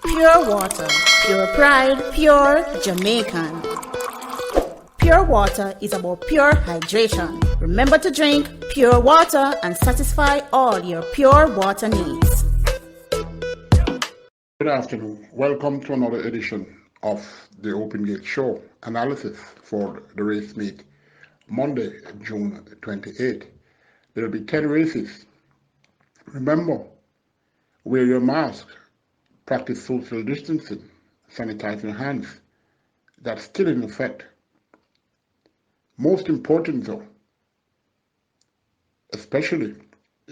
Pure water, pure pride, pure Jamaican. Pure water is about pure hydration. Remember to drink pure water and satisfy all your pure water needs. Good afternoon. Welcome to another edition of the Open Gate Show analysis for the race meet Monday, June 28th. There will be 10 races. Remember, wear your mask, practice social distancing, sanitize your hands. That's still in effect. Most important though, especially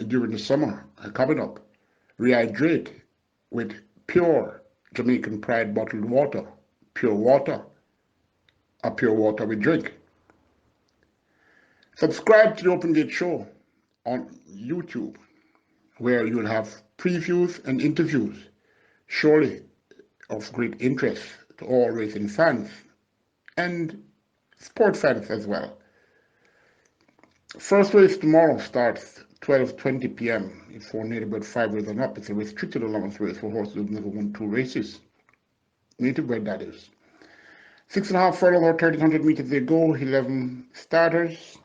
during the summer coming up, rehydrate with pure Jamaican Pride bottled water, pure water we drink. Subscribe to the Open Gate Show on YouTube, where you'll have previews and interviews, surely of great interest to all racing fans and sport fans as well. First race tomorrow starts 12:20 p.m. It's for native bred 5 years and up. It's a restricted allowance race for horses who've never won 2 races. Native bred, that is. 6.5 furlongs or 1,300 meters they go. 11 starters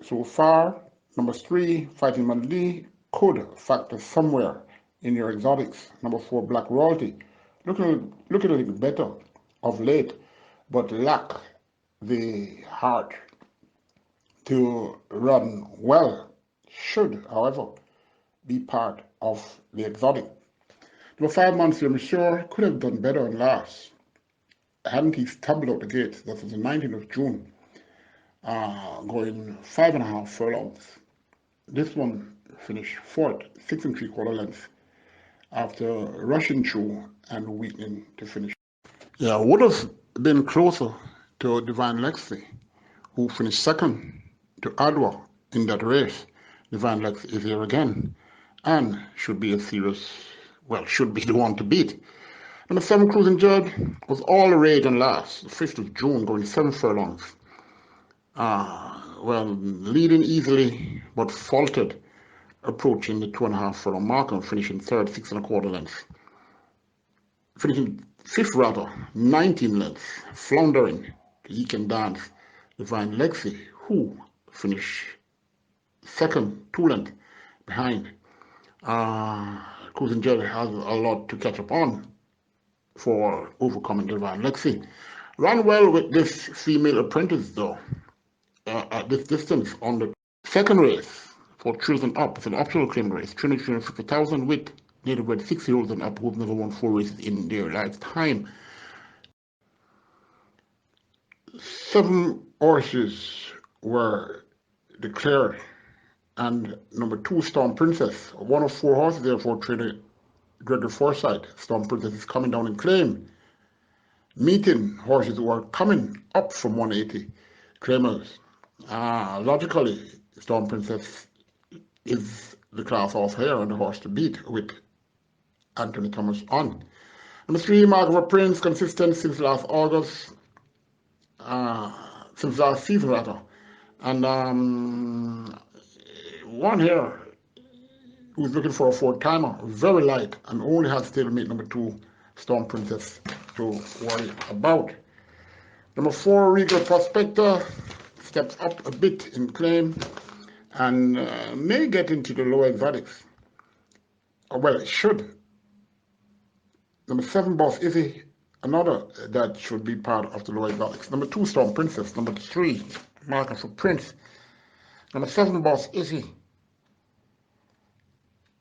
so far. Number 3, Fighting Madly, could factor somewhere in your exotics. Number 4, Black Royalty, looking a little bit better of late, but lack the heart to run well. Should, however, be part of the exotic. Number 5, Monsieur Monsieur, could have done better on last. Hadn't he stumbled out the gate? That was the 19th of June, going 5.5 furlongs. This one finished 4th, 6 3/4 lengths, after rushing through and weakening to finish. Yeah, would have been closer to Divine Lexi, who finished 2nd to Adwa in that race. Divine Lex is here again and should be should be the one to beat. Number 7, Cruising Judge, was all the rage on last, the 5th of June, going 7 furlongs. Leading easily, but faltered, approaching the 2.5 furlong mark and finishing 3rd, 6 1/4 lengths. Finishing 5th rather, 19 lengths, floundering. He can dance. Divine Lexi, who finished 2nd, 2 lengths behind. Cruising Judge has a lot to catch up on for overcoming Divine Lexi. Ran well with this female apprentice though, at this distance on the 2nd race for Thrills and Up. It's an optional claim race, 350,000 with native bred 6-year-olds and up who've never won 4 races in their lifetime. 7 horses were declared, and number 2, Storm Princess, one of 4 horses there for trainer Gregory Forsyth. Storm Princess is coming down in claim, meeting horses who are coming up from 180 claimers. Logically, Storm Princess is the class horse here and the horse to beat with Anthony Thomas on. Number 3, Mark of a Prince, consistent since last August, since last season rather. And one here who's looking for a 4-timer, very light, and only has stablemate number 2, Storm Princess, to worry about. Number 4, Regal Prospector, steps up a bit in claim and may get into the lower exotics. Well, it should. Number 7, Boss Izzy, another that should be part of the lower exotics. Number 2, Storm Princess. Number 3, Marker for Prince. Number 7, Boss Izzy.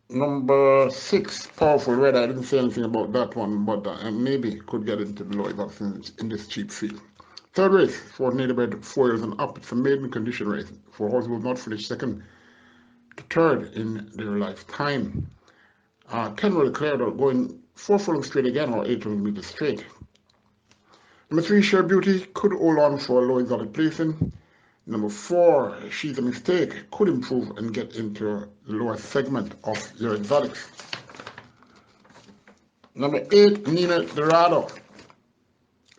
Number 6, Powerful Red. I didn't say anything about that one, but maybe could get into the lower exotics in this cheap field. 3rd race for native bred 4 years and up. It's a maiden condition race for horses who have not finished 2nd to 3rd in their lifetime. 10 were declared going 4 furlongs straight again, or 800 meters straight. Number 3, Share Beauty, could hold on for a low exotic placing. Number 4, She's a Mistake, could improve and get into the lower segment of your exotics. Number 8, Nina Dorado,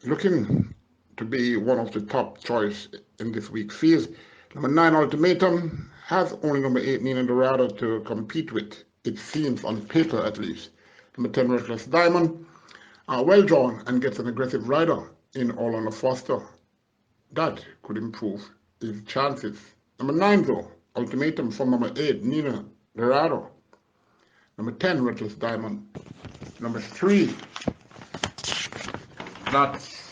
looking to be one of the top choice in this week's field. Number 9, Ultimatum, has only number 8, Nina Dorado, to compete with, it seems, on paper at least. Number 10, Reckless Diamond, well drawn and gets an aggressive rider in Orlando Foster, that could improve his chances. Number 9, though, Ultimatum from number 8, Nina Dorado. Number 10, Reckless Diamond. Number 3, that's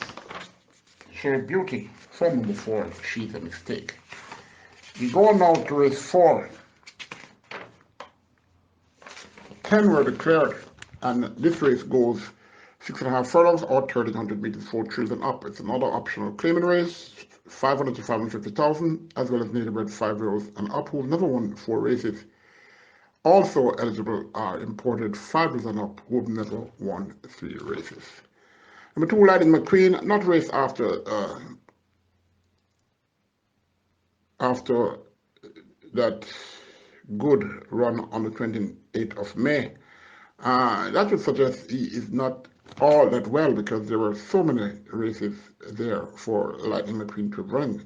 Cherry Beauty from number 4, She's a Mistake. We go now to race 4. 10 were declared, and this race goes 6.5 furlongs or 1,300 meters, 4 thrills and up. It's another optional claiming race, 500 to 550,000, as well as native bred 5-year-olds and up who've never won 4 races. Also eligible are imported 5-years and up who've never won 3 races. Number 2, Lightning McQueen, not raced after that good run on the 28th of May. That would suggest he is not all that well, because there were so many races there for Lightning McQueen to run.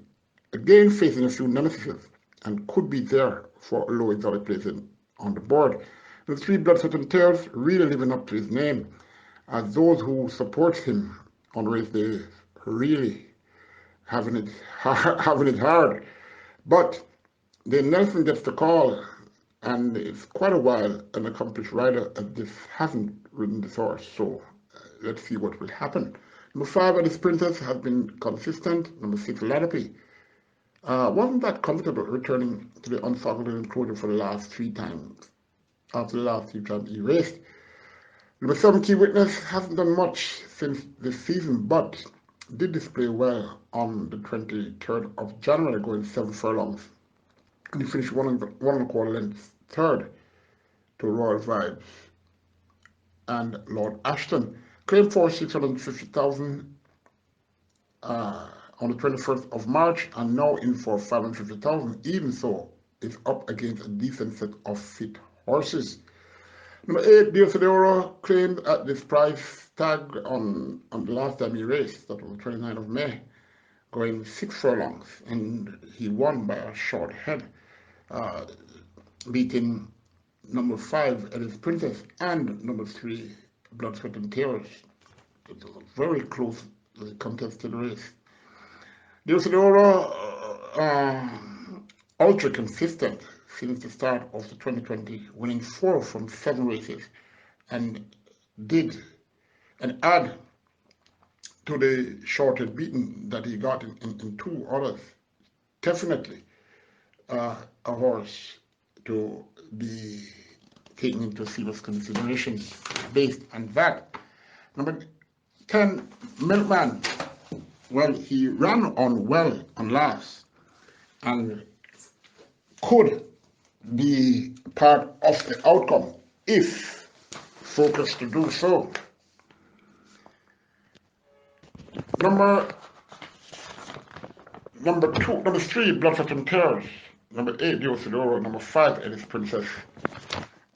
Again, facing a few nemesis, and could be there for a low exotic placing on the board. The 3 Blood, Sweat and Tears really living up to his name, as those who support him on race day really having it hard. But then Nelson gets the call, and it's quite a while an accomplished rider as this hasn't ridden this horse, so let's see what will happen. Number 5, Alice Princess, has been consistent. Number 6, Lanape, wasn't that comfortable returning to the unsalted enclosure for the last 3 times, after the last 3 times he raced. Number 7, Key Witness, hasn't done much since this season, but did display well on the 23rd of January, going 7 furlongs. And he finished 1.25 lengths third to Royal Vibes and Lord Ashton. Claimed for 650,000 on the 21st of March, and now in for 550,000. Even so, it's up against a decent set of fit horses. Number 8, Diosodoro, claimed at this price tag on the last time he raced, that was the 29th of May, going 6 furlongs, and he won by a short head, beating number 5, Alice Princess, and number 3, Blood, Sweat and Tears. It was a very close contested race. Diosodoro, ultra consistent since the start of the 2020, winning 4 from 7 races, and add to the shorted beating that he got in 2 others. Definitely a horse to be taken into serious consideration based on that. Number 10, Milkman. Well, he ran on well on last and could be part of the outcome if focused to do so. Number 3, Blood, Sweat and Tears. Number 8, Diosodoro. Number 5, Alice Princess.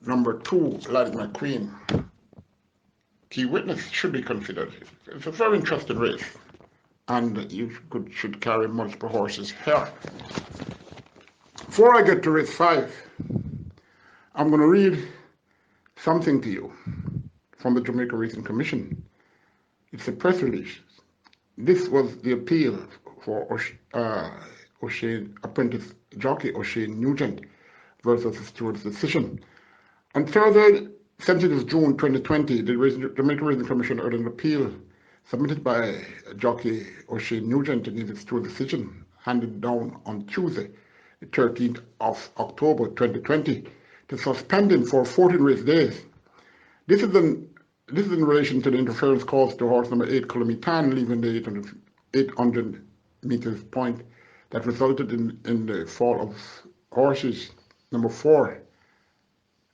Number 2, Lightning McQueen. Key Witness should be considered. It's a very interesting race, and you should carry multiple horses here. Before I get to race 5, I'm going to read something to you from the Jamaica Racing Commission. It's a press release. This was the appeal for O'Shane apprentice jockey O'Shane Nugent versus the steward's decision. On Thursday, 17th of June 2020, the Jamaica Racing Commission heard an appeal submitted by jockey O'Shane Nugent against the steward's decision, handed down on Tuesday, the 13th of October 2020, to suspend him for 14 race days. This is in relation to the interference caused to horse number 8, Colombitan, leaving the 800 meters point that resulted in the fall of horses number 4,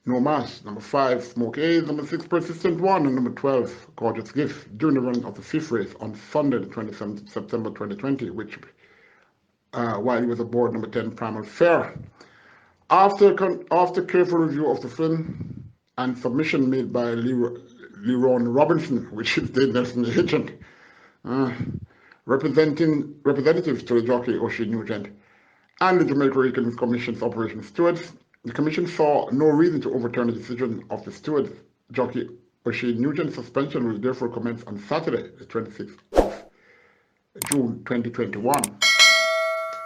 No Mass, number 5, Smoke A, number 6, Persistent One, and number 12, Gorgeous Gift, during the run of the 5th race on Sunday, the 27th of September 2020, which, while he was aboard number 10, Primal Fair. After careful review of the film and submission made by Leron Robinson, which is the Nelson agent, representatives to the jockey O'Shane Nugent, and the Jamaica Racing Commission's operation stewards, the Commission saw no reason to overturn the decision of the steward, jockey Rashid Nugent's suspension will therefore commence on Saturday, the 26th of June 2021.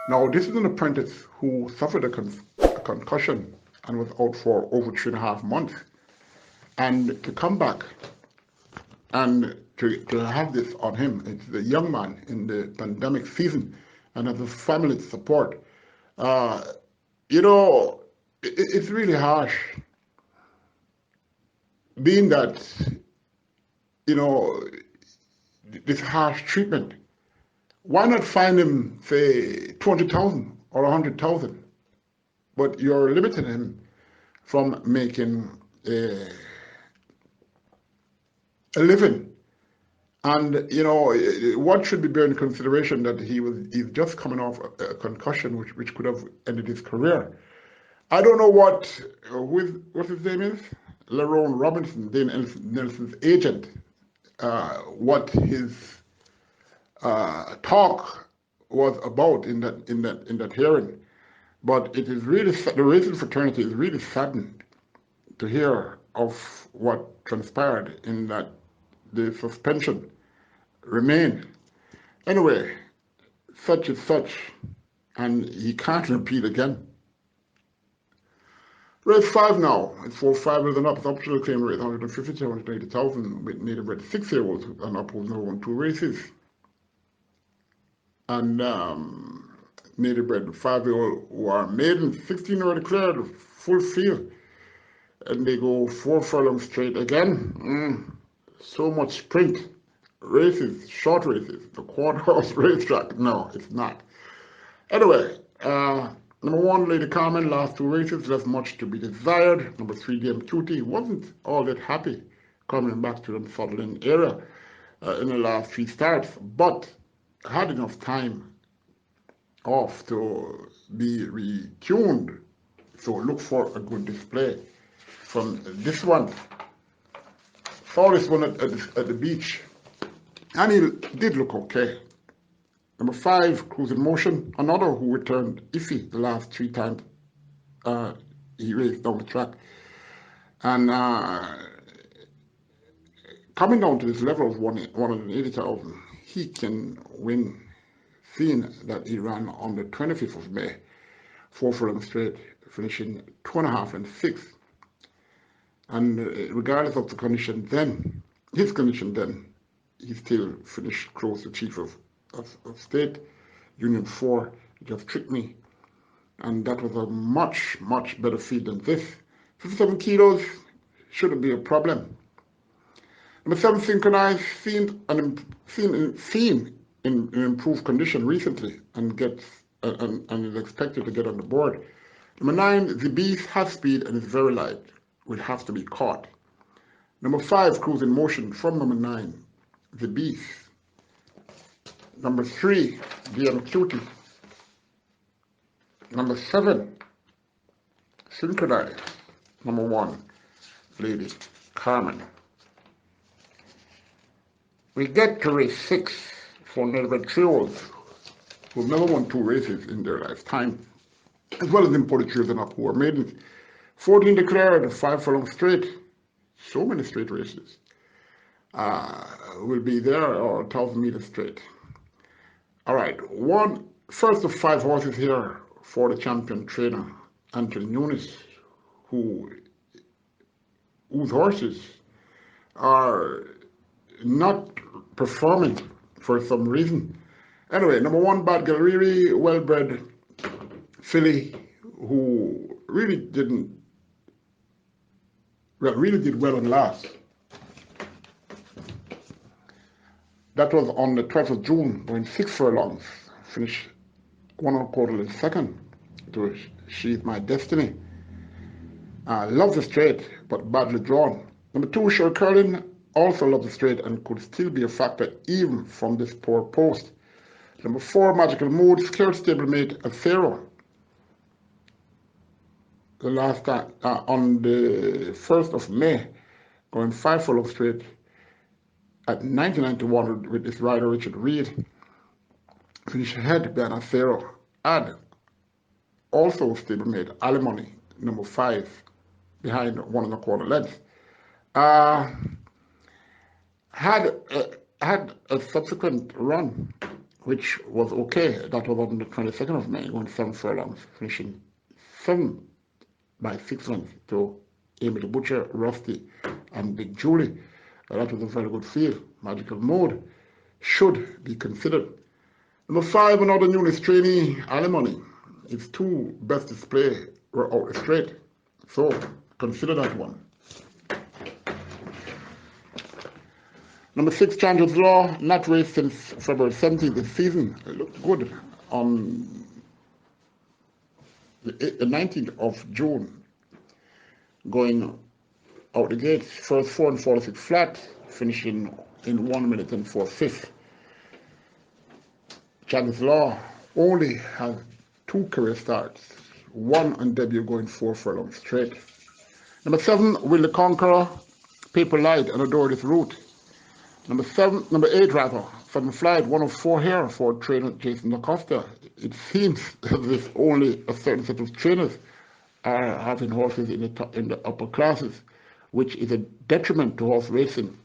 Now, this is an apprentice who suffered a concussion and was out for over 3.5 months. And to come back and to have this on him, it's a young man in the pandemic season and has a family support. It's really harsh, being that, this harsh treatment. Why not fine him, say, 200,000 or 100,000? But you're limiting him from making a living. And what should be bearing in consideration that he's just coming off a concussion which could have ended his career. I don't know what his name is, Lerone Robinson, Dane Nelson's agent, what his talk was about in that hearing. But it is really, the racing fraternity is really saddened to hear of what transpired in that the suspension remained. Anyway, such is such, and he can't repeat again. Race 5 now. It's for 5 years and up. It's optional claim rate 150 to 180,000 with native bred 6-year-olds and up who've never won 2 races. And native bred 5-year-old who are maidens, 16 are declared full field. And they go 4 furlongs straight again. So much sprint races, short races, the quarter horse racetrack. No, it's not. Anyway, number 1, Lady Carmen, last 2 races, left much to be desired. Number 3, DM Cutie, wasn't all that happy coming back to the Sutherland area in the last 3 starts, but had enough time off to be retuned. So look for a good display from this one. Saw this one at the beach, and he did look okay. Number 5, Cruising Motion, another who returned iffy the last 3 times he raced down the track. And coming down to this level of 180,000, he can win, seeing that he ran on the 25th of May, 4 furlongs straight, finishing 2.5 and 6. And regardless of the condition then, his condition then, he still finished close to Chief of State, Union 4, just tricked me. And that was a much, much better feed than this. 57 kilos shouldn't be a problem. Number 7, Synchronized, seen in improved condition recently and is expected to get on the board. Number 9, The Beast has speed and is very light, will have to be caught. Number 5, Cruising Motion from number 9, The Beast. Number 3, DM Cutie. Number 7, Synchronized. Number 1, Lady Carmen. We get to race 6 for native 3-year-olds who've never won 2 races in their lifetime, as well as imported 3 and up who are maidens. 14 declared, 5 furlongs straight. So many straight races will be there, or 1,000 meters straight. All right, first of 5 horses here for the champion trainer, Anthony Nunes, whose horses are not performing for some reason. Anyway, number 1, Bad Gallery, well-bred filly, who really did well on last. That was on the 12th of June, going 6 furlongs, finished 1 1/4 and second to She's My Destiny. Loves the straight, but badly drawn. Number 2, Sher Curlin, also loves the straight and could still be a factor even from this poor post. Number 4, Magical Mood, scared stablemate Acero. The last time, on the 1st of May, going 5 furlongs straight at 1991 with this rider Richard Reed. Finished ahead behind Acero. And also stablemate Alimony, number 5, behind 1 1/4 lengths. had a subsequent run, which was okay. That was on the 22nd of May, going 7 furlongs, finishing 7 by 6 lengths to Amy the Butcher, Rusty, and Big Julie. That was a very good field. Magical Mode should be considered. Number 5, another newest trainee, Alimony. Its 2 best display were out the straight. So consider that one. Number 6, Chandra's Law, not raced since February 17th this season. It looked good on the 19th of June, going out the gates. First 4 and 46 flat, finishing in 1 minute and 4/5. Chandra's Law only has 2 career starts, 1 on debut going 4 furlongs straight. Number 7, Will the Conqueror, Paper Light, and Adore This Route. Number 8 rather, Sudden Flight, 1 of 4 here for trainer Jason Acosta. It seems as if only a certain set of trainers are having horses in the upper classes, which is a detriment to horse racing.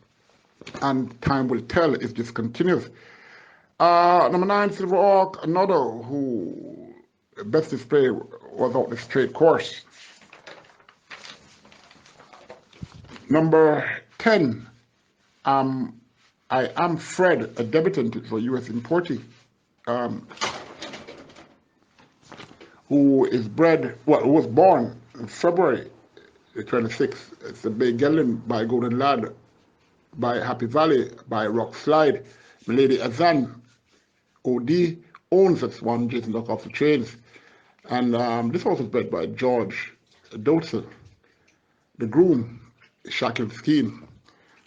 And time will tell if this continues. Number 9, Silver Hawk, another who best display was out the straight course. Number 10, I Am Fred, a debutant for U.S. importee, who was born in February 26th. It's a Bay Gellin by Golden Lad, by Happy Valley, by Rock Slide. Lady Azan OD owns that one, Jason Duck off the trains. And this horse was bred by George Dotzel. The groom, Shaquille Skeen.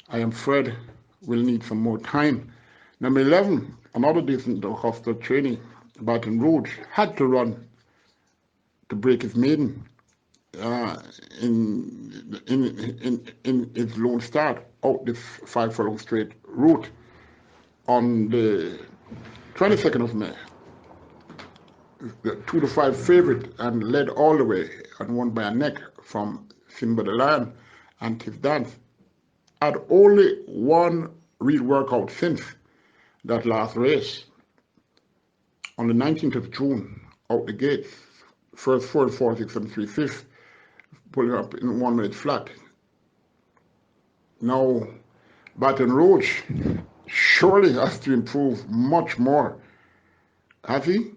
I Am Fred will need some more time. Number 11, another decent Acosta trainee, Baton Rouge, had to run to break his maiden in his lone start out this 5 furlong straight route on the 22nd of May. The 2-5 favorite and led all the way and won by a neck from Simba the Lion and his dance. Had only 1 real workout since that last race. On the 19th of June, out the gates, first 4 and 46 and 3/5, pulling up in 1 minute flat. Now, Baton Rouge surely has to improve much more. Has he?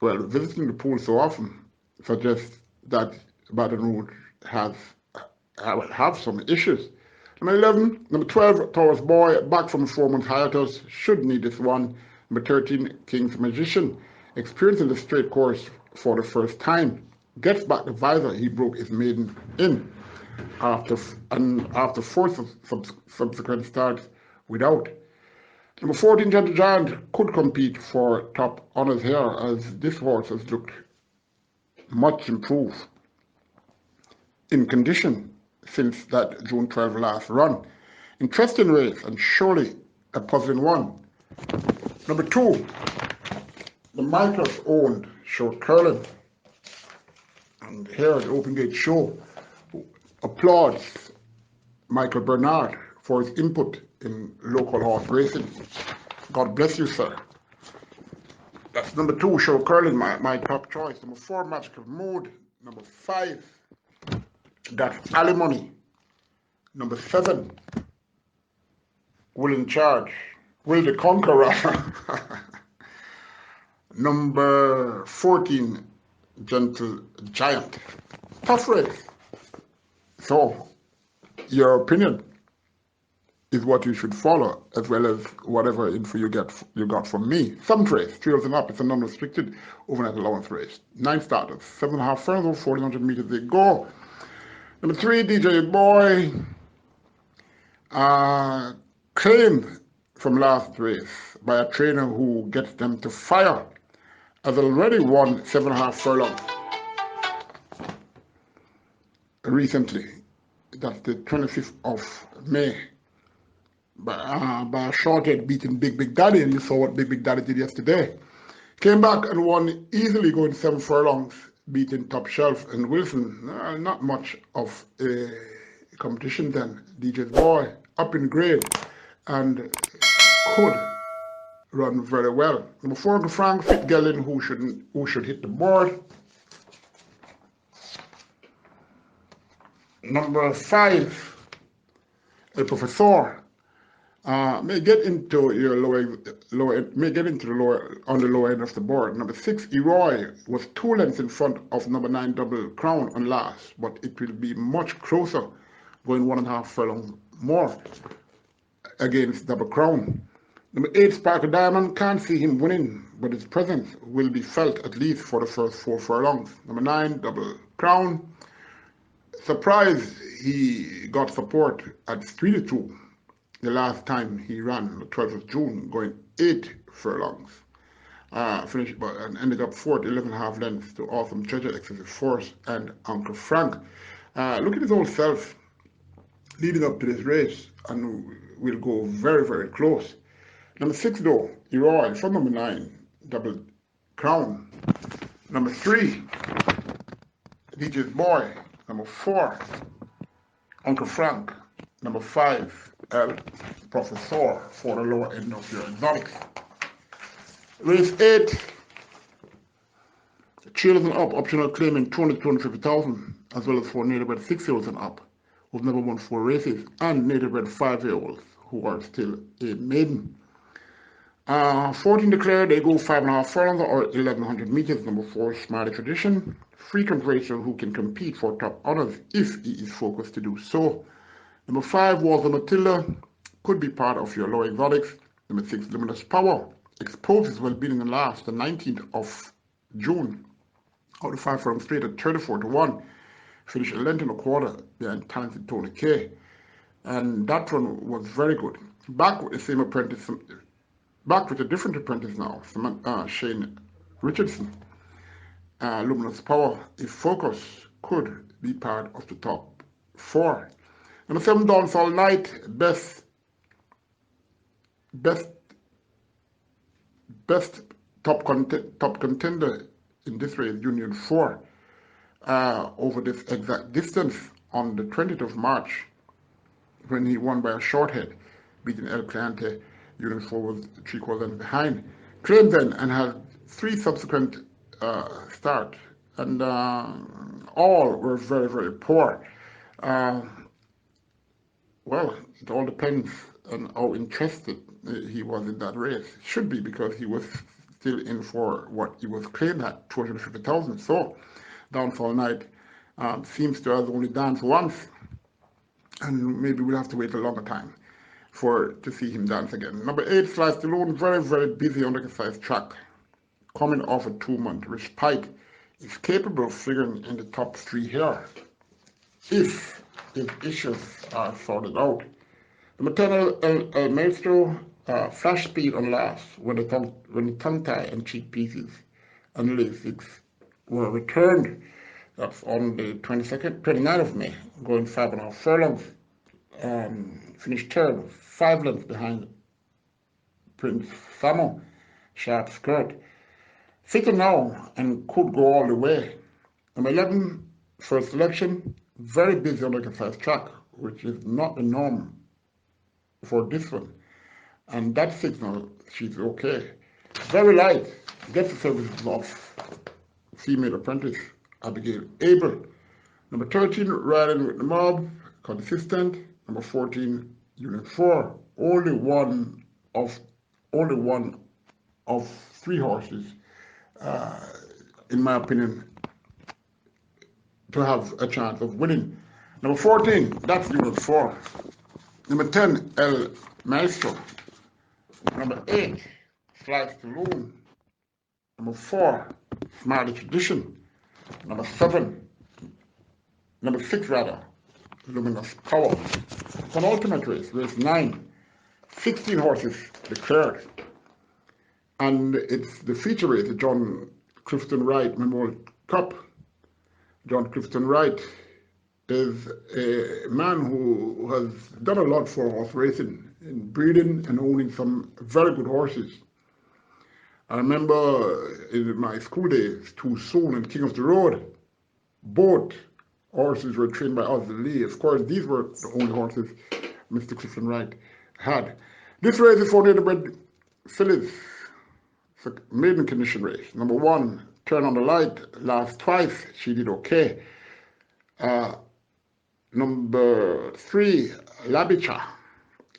Well, visiting the pool so often suggests that Baton Rouge have some issues. Number 11, number 12, Taurus Boy, back from 4-month hiatus, should need this one. Number 13, King's Magician, experiencing the straight course for the first time, gets back the visor he broke his maiden in after 4 subsequent starts without. Number 14, Gentle Giant, could compete for top honors here, as this horse has looked much improved in condition since that June 12 last run. Interesting race and surely a puzzling one. Number 2, the Michaels owned show Curlin. And here the Open Gate Show applauds Michael Bernard for his input in local horse racing. God bless you, sir. That's number 2, show Curlin, my top choice. Number 4, Magical Mood. Number 5, that's Alimony. Number 7, Will in Charge, Will the Conqueror. Number 14, Gentle Giant. Tough race. So, your opinion is what you should follow, as well as whatever info you got from me. Some race, 3 and up, it's a non-restricted overnight allowance race. 9 starters, 7.5 furlongs, 1,400 meters they go. Number 3, DJ Boy, claimed from last race by a trainer who gets them to fire, has already won 7.5 furlongs recently. That's the 25th of May. By a short head beating Big Daddy, and you saw what Big Daddy did yesterday. Came back and won easily, going 7 furlongs, beating Top Shelf and Wilson. Not much of a competition then. DJ's Boy, up in grade. and could run very well. Number 4, Uncle Frank Fitzgerald, who should hit the board. Number 5, El Professor. May get into your may get into the lower on the lower end of the board. Number 6, Eroy was 2 lengths in front of number 9, Double Crown on last, but it will be much closer, going 1.5 furlongs more against Double Crown. Number 8, Sparkle Diamond, can't see him winning, but his presence will be felt at least for the first 4 furlongs. Number 9, Double Crown, surprised he got support at 3-2 the last time he ran, the 12th of June, going 8 furlongs. Finished and ended up 4th, 11.5 lengths to Awesome Treasure, Excessive Force, and Uncle Frank. Look at his old self leading up to this race, and will go very, very close. Number 6, though, Eroy from number 9, Double Crown. Number 3, DJ's Boy. Number 4, Uncle Frank. Number 5, El Professor for the lower end of your exotics. Race 8, Cheers and Up, optional claiming 250,000, as well as for native bred 6-year-olds and up, who've never won 4 races, and native bred 5-year-olds who are still a maiden. 14 declared, they go 5.5 furlongs or 1,100 meters. Number 4, Smarty Tradition. Frequent racer who can compete for top honors if he is focused to do so. Number 5, Walter Matilda, could be part of your low exotics. Number 6, Luminous Power, exposes well beating the last, the 19th of June, out of 5 furlongs straight at 34-1. Finished a length and a quarter behind talented Tony K. And that one was very good. Back with the same apprentice, back with a different apprentice now, Shane Richardson. Luminous Power, if focus, could be part of the top 4. Number 7, Dance All Night, best top contender in this race, Union 4, over this exact distance on the 20th of March, when he won by a short head, beating El Cliente. Union 4 was 3/4 lengths behind. Claimed then and had 3 subsequent starts, and all were very, very poor. Well, it all depends on how interested he was in that race. Should be, because he was still in for what he was claimed at, 250,000. So, Dance All Night seems to have only danced once, and maybe we'll have to wait a longer time to see him dance again. Number 8, Sly Stallone, very, very busy on the exercise track, coming off a 2-month respite, is capable of figuring in the top 3 here, if his issues are sorted out. Number 10, El Maestro, flash speed on last, when the tongue tie and cheek pieces and lasix were returned. That's on the 29th of May, going 5.5 furlongs. Finished 3rd, 5 lengths behind Prince Samo, Sharp Skirt. Fitter now and could go all the way. Number 11, First Selection, very busy on the exercise track, which is not the norm for this one. And that signal, she's okay. Very light, gets the services of female apprentice Abigail Abel. Number 13, Riding with the Mob, consistent. Number 14, Unit 4, only one of 3 horses, in my opinion, to have a chance of winning. Number 14, that's Unit 4. Number 10, El Maestro. Number 8, Sly Stallone. Number 4, Smarty Tradition. Number 6 rather, Luminous Power. Penultimate race, race 9, 16 horses declared. And it's the feature race, the John Clifton Wright Memorial Cup. John Clifton Wright is a man who has done a lot for horse racing, in breeding and owning some very good horses. I remember in my school days, Too Soon and King of the Road, both horses were trained by Oswald Lee. Of course, these were the only horses Mr. Clifton Wright had. This race is for thoroughbred fillies. It's a maiden condition race. Number 1, Turn on the Light, last twice. She did okay. Number 3, Labicha.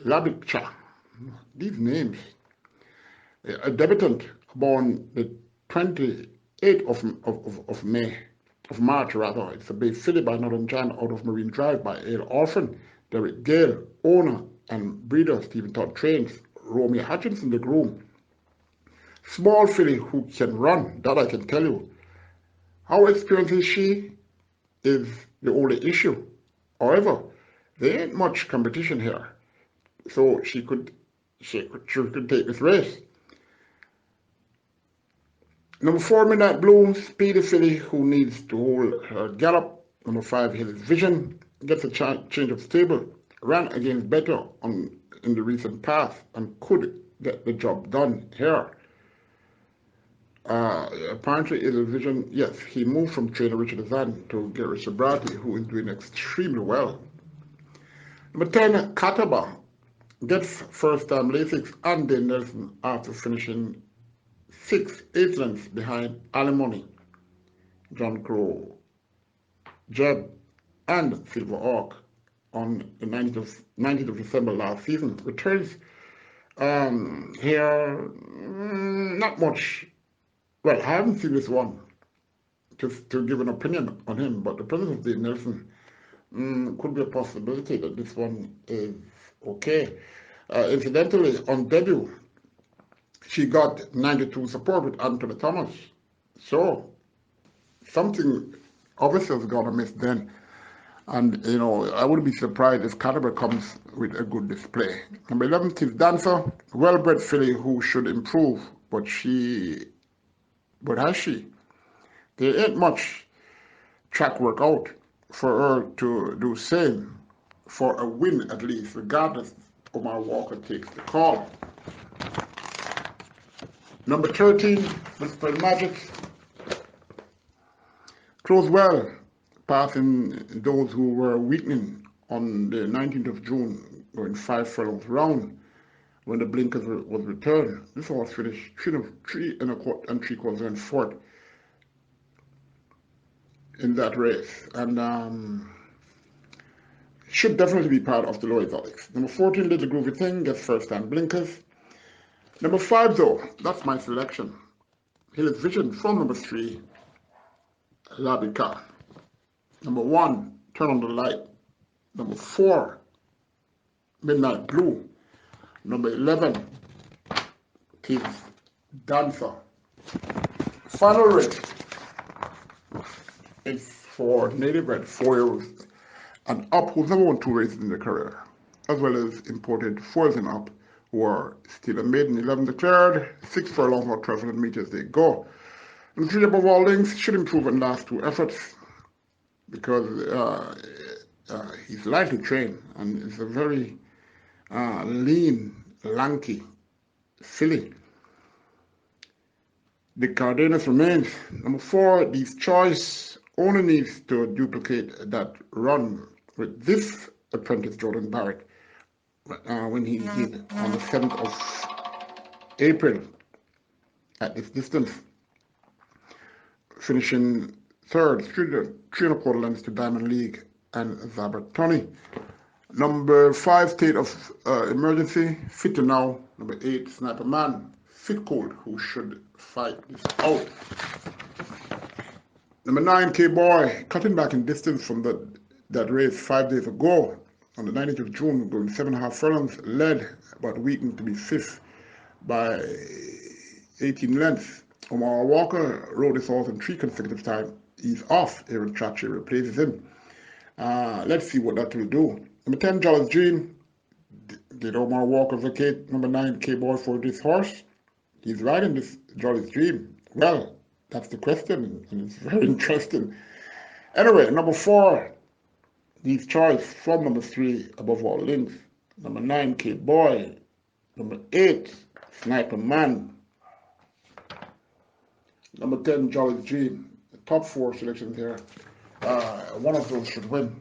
Labicha. These names. A debutant born the 28th of March rather. It's a bay filly by Northern Jan out of Marine Drive by Ale Orphan, Derek Gale, owner and breeder Stephen Todd trains, Romeo Hutchinson the groom. Small filly who can run, that I can tell you. How experienced is she is the only issue. However, there ain't much competition here, so she could take this race. Number 4, Midnight Blue, speedy filly who needs to hold her gallop. Number 5, His Vision, gets a change of stable, ran against better in the recent past and could get the job done here. Apparently, His Vision, yes, he moved from trainer Richard Azan to Gary Sobrati, who is doing extremely well. Number 10, Kataba, gets first-time Lasix and Dane Nelson after finishing 8 lengths behind Alimony, John Crow, Jeb, and Silver Hawk on the 19th of December last season. Returns here, not much. Well, I haven't seen this one to give an opinion on him, but the presence of Dane Nelson could be a possibility that this one is okay. Incidentally, on debut, she got 92 support with Anthony Thomas. So, something obviously has gone amiss then. And, I wouldn't be surprised if Canterbury comes with a good display. Number 11, Tiff Dancer, well-bred filly who should improve, but has she? There ain't much track work out for her to do same for a win at least, regardless Omar Walker takes the call. Number 13, Whisper Magic, closed well, passing those who were weakening on the 19th of June, going 5 furlongs round when the blinkers was returned. This horse finished 3 3/4 and 4th in that race, and should definitely be part of the low exotics. Number 14, Little Groovy Thing, gets first-time blinkers. Number 5, though, that's my selection. His Vision from number 3, Labika. Number 1, Turn on the Light. Number 4, Midnight Blue. Number 11, Tiff Dancer. Final race is for native bred 4-year-olds and up who've never won 2 races in their career, as well as imported 4s and up who are still a maiden. 11 declared, 6 furlongs or 1,200 meters they go. And 3 above all links should improve in last 2 efforts because he's lightly trained and is a very lean, lanky filly. The Cardenas remains. Number 4, These Choice only needs to duplicate that run with this apprentice Jordan Barrett when he did on the 7th of April at this distance, finishing 3rd, 3 1/4 lengths to Diamond League and Zabertoni. Number 5, State of Emergency, fit to now. Number 8, Sniper Man, fit cold, who should fight this out. Number 9, K-Boy, cutting back in distance from that race 5 days ago. On the 19th of June, going 7.5 furlongs, led, but weakened to be 5th by 18 lengths. Omar Walker rode this horse in 3 consecutive times. He's off. Aaron Chachi replaces him. Let's see what that will do. Number 10, Jolly's Dream. Did Omar Walker vacate number 9, K-Boy, for this horse? He's riding this Jolly's Dream. Well, that's the question, and it's very interesting. Anyway, number 4, These Choice from number 3, Above All Links. Number 9, K-Boy. Number 8, Sniper Man. Number 10, Jolly's Dream. The top 4 selections here. One of those should win.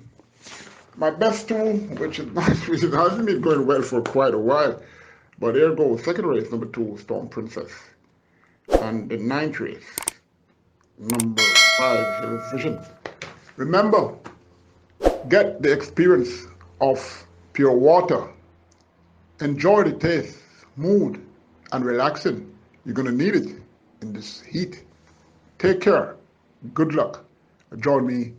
My best two, which hasn't been going well for quite a while, but there goes second race, number 2, Storm Princess, and the 9th race, number 5, Hidden Vision. Remember, get the experience of pure water. Enjoy the taste, smooth and relaxing. You're going to need it in this heat. Take care. Good luck. Join me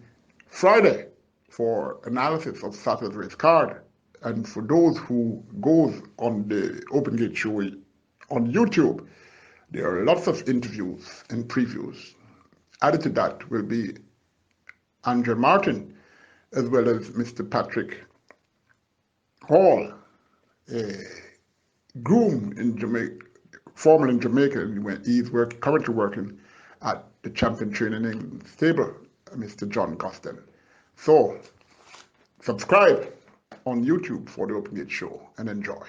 Friday for analysis of Saturday's race card. And for those who goes on the Open Gate show on YouTube, there are lots of interviews and previews. Added to that will be Andre Martin, as well as Mr. Patrick Hall, a groom in Jamaica, formerly in Jamaica. He's currently working at the Champion Training England stable, Mr. John Costin. So, subscribe on YouTube for the Open Gate Show and enjoy.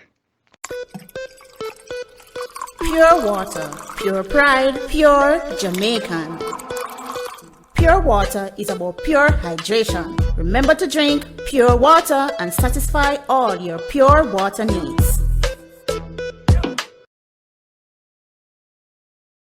Pure water, pure pride, pure Jamaican. Pure water is about pure hydration. Remember to drink pure water and satisfy all your pure water needs.